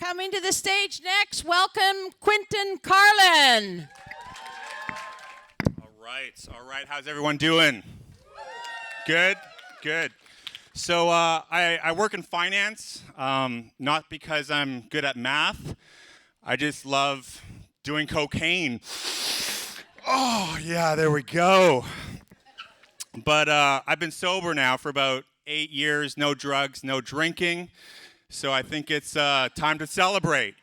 Coming to the stage next, welcome Quinton Carlin. All right. How's everyone doing? Good. So I work in finance, not because I'm good at math. I just love doing cocaine. Oh, yeah, there we go. But I've been sober now for about 8 years, no drugs, no drinking. So I think it's time to celebrate.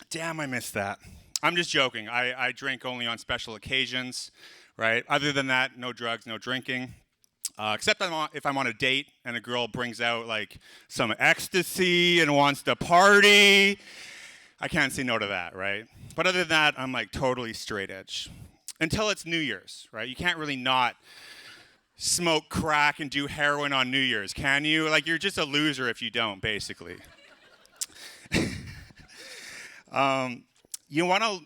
Damn, I missed that. I'm just joking. I drink only on special occasions, right? Other than that, no drugs, no drinking. Except if I'm on a date and a girl brings out like some ecstasy and wants to party. I can't say no to that, right? But other than that, I'm like totally straight edge. Until it's New Year's, right? You can't really not smoke crack and do heroin on New Year's, can you? Like, you're just a loser if you don't, basically. You want to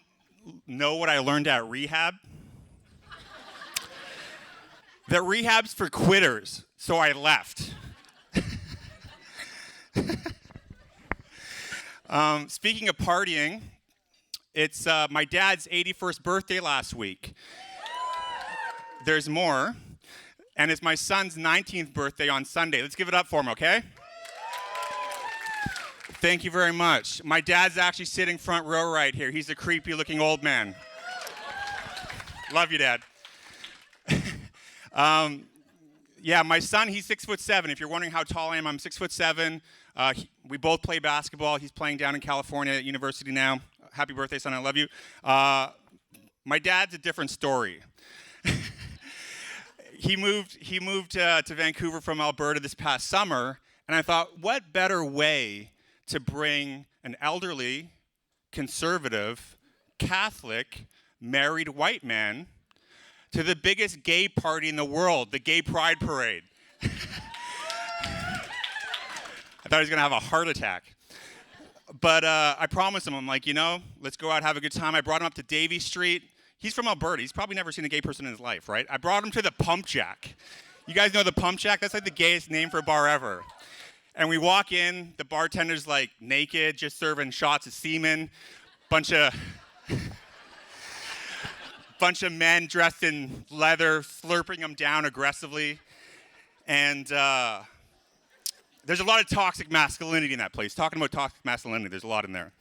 know what I learned at rehab? That rehab's for quitters, so I left. Speaking of partying, it's my dad's 81st birthday last week. There's more. And it's my son's 19th birthday on Sunday. Let's give it up for him, okay? Thank you very much. My dad's actually sitting front row right here. He's a creepy-looking old man. Love you, Dad. Yeah, my son, he's 6'7". If you're wondering how tall I am, I'm 6'7". We both play basketball. He's playing down in California at university now. Happy birthday, son. I love you. My dad's a different story. He moved to Vancouver from Alberta this past summer, and I thought, what better way to bring an elderly, conservative, Catholic, married white man to the biggest gay party in the world, the Gay Pride Parade. I thought he was going to have a heart attack. But I promised him, I'm like, let's go out, have a good time. I brought him up to Davie St. He's from Alberta. He's probably never seen a gay person in his life, right? I brought him to the Pump Jack. You guys know the Pump Jack? That's like the gayest name for a bar ever. And we walk in, the bartender's like naked, just serving shots of semen. Bunch of men dressed in leather, slurping them down aggressively. And there's a lot of toxic masculinity in that place. Talking about toxic masculinity, there's a lot in there.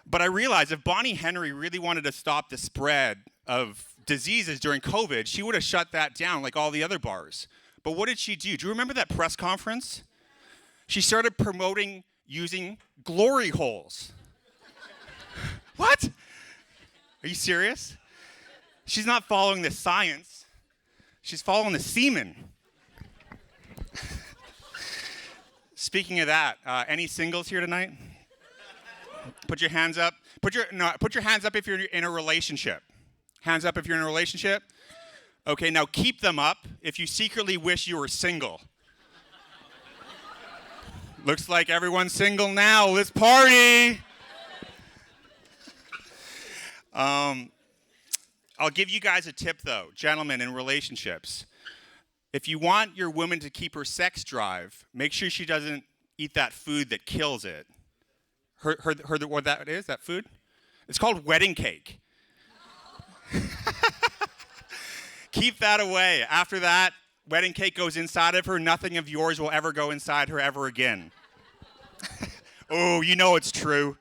But I realized if Bonnie Henry really wanted to stop the spread of diseases during COVID, she would have shut that down like all the other bars. But what did she do? Do you remember that press conference? She started promoting using glory holes. What? Are you serious? She's not following the science. She's following the semen. Speaking of that, any singles here tonight? Put your hands up. Put your hands up if you're in a relationship. Hands up if you're in a relationship. Okay, now keep them up if you secretly wish you were single. Looks like everyone's single now. Let's party. I'll give you guys a tip though, gentlemen in relationships. If you want your woman to keep her sex drive, make sure she doesn't eat that food that kills it. Heard what that is, that food? It's called wedding cake. Keep that away. After that, wedding cake goes inside of her. Nothing of yours will ever go inside her ever again. Oh, you know it's true.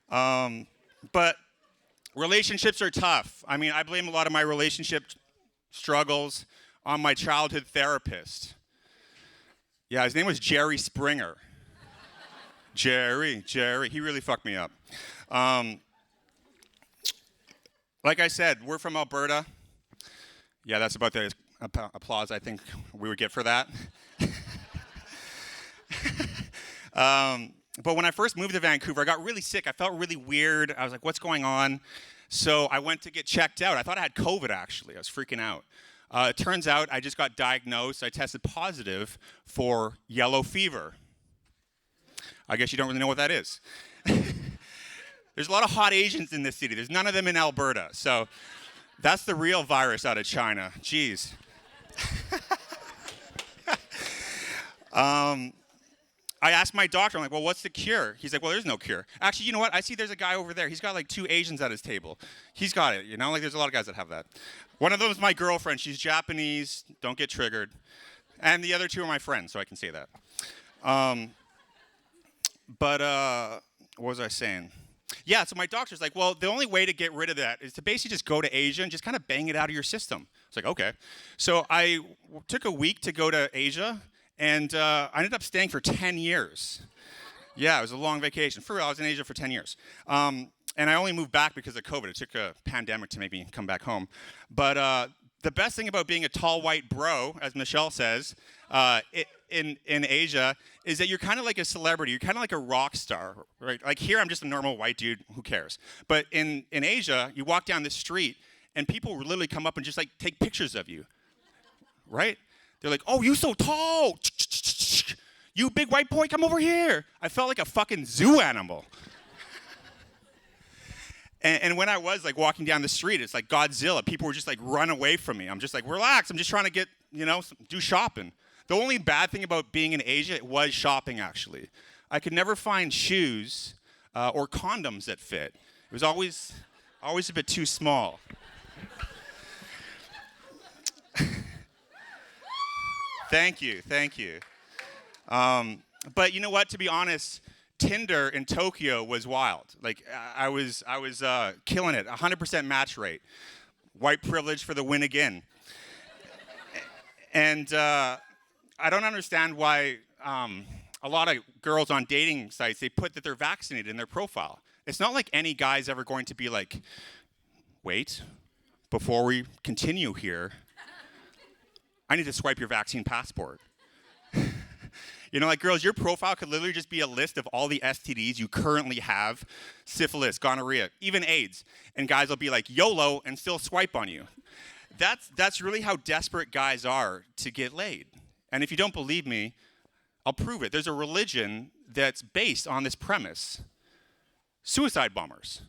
But relationships are tough. I mean, I blame a lot of my relationship struggles on my childhood therapist. Yeah, his name was Jerry Springer. Jerry. He really fucked me up. Like I said, we're from Alberta. Yeah, that's about the applause I think we would get for that. But when I first moved to Vancouver, I got really sick. I felt really weird. I was like, what's going on? So I went to get checked out. I thought I had COVID, actually. I was freaking out. It turns out I just got diagnosed. I tested positive for yellow fever. I guess you don't really know what that is. There's a lot of hot Asians in this city. There's none of them in Alberta. So that's the real virus out of China. Jeez. I asked my doctor, I'm like, well, what's the cure? He's like, well, there's no cure. Actually, you know what? I see there's a guy over there. He's got like 2 Asians at his table. He's got it, like there's a lot of guys that have that. One of them is my girlfriend. She's Japanese. Don't get triggered. And the other 2 are my friends, so I can say that. What was I saying? Yeah, so my doctor's like, well, the only way to get rid of that is to basically just go to Asia and just kind of bang it out of your system. It's like, okay. So I took a week to go to Asia, and I ended up staying for 10 years. Yeah, it was a long vacation. For real, I was in Asia for 10 years. And I only moved back because of COVID. It took a pandemic to make me come back home. But the best thing about being a tall white bro, as Michelle says, in Asia, is that you're kind of like a celebrity. You're kind of like a rock star, right? Like here, I'm just a normal white dude. Who cares? But in Asia, you walk down the street, and people will literally come up and just like take pictures of you, right? They're like, oh, you so tall. You big white boy, come over here. I felt like a fucking zoo animal. And when I was like walking down the street, it's like Godzilla. People were just like run away from me. I'm just like, relax. I'm just trying to get, do shopping. The only bad thing about being in Asia was shopping, actually. I could never find shoes or condoms that fit. It was always a bit too small. Thank you. But you know what? To be honest, Tinder in Tokyo was wild. Like I was killing it. 100% match rate. White privilege for the win again. And I don't understand why a lot of girls on dating sites, they put that they're vaccinated in their profile. It's not like any guy's ever going to be like, wait, before we continue here, I need to swipe your vaccine passport. Like girls, your profile could literally just be a list of all the STDs you currently have, syphilis, gonorrhea, even AIDS. And guys will be like, YOLO, and still swipe on you. That's really how desperate guys are to get laid. And if you don't believe me, I'll prove it. There's a religion that's based on this premise. Suicide bombers.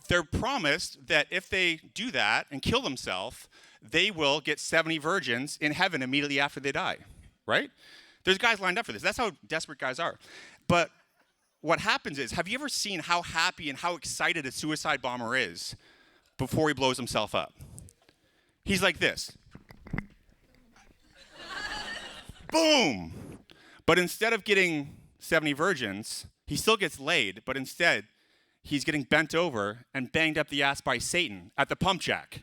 They're promised that if they do that and kill themselves, they will get 70 virgins in heaven immediately after they die, right? There's guys lined up for this. That's how desperate guys are. But what happens is, have you ever seen how happy and how excited a suicide bomber is before he blows himself up? He's like this. Boom! But instead of getting 70 virgins, he still gets laid, but instead, he's getting bent over and banged up the ass by Satan at the pump jack.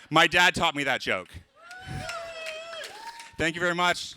My dad taught me that joke. Thank you very much.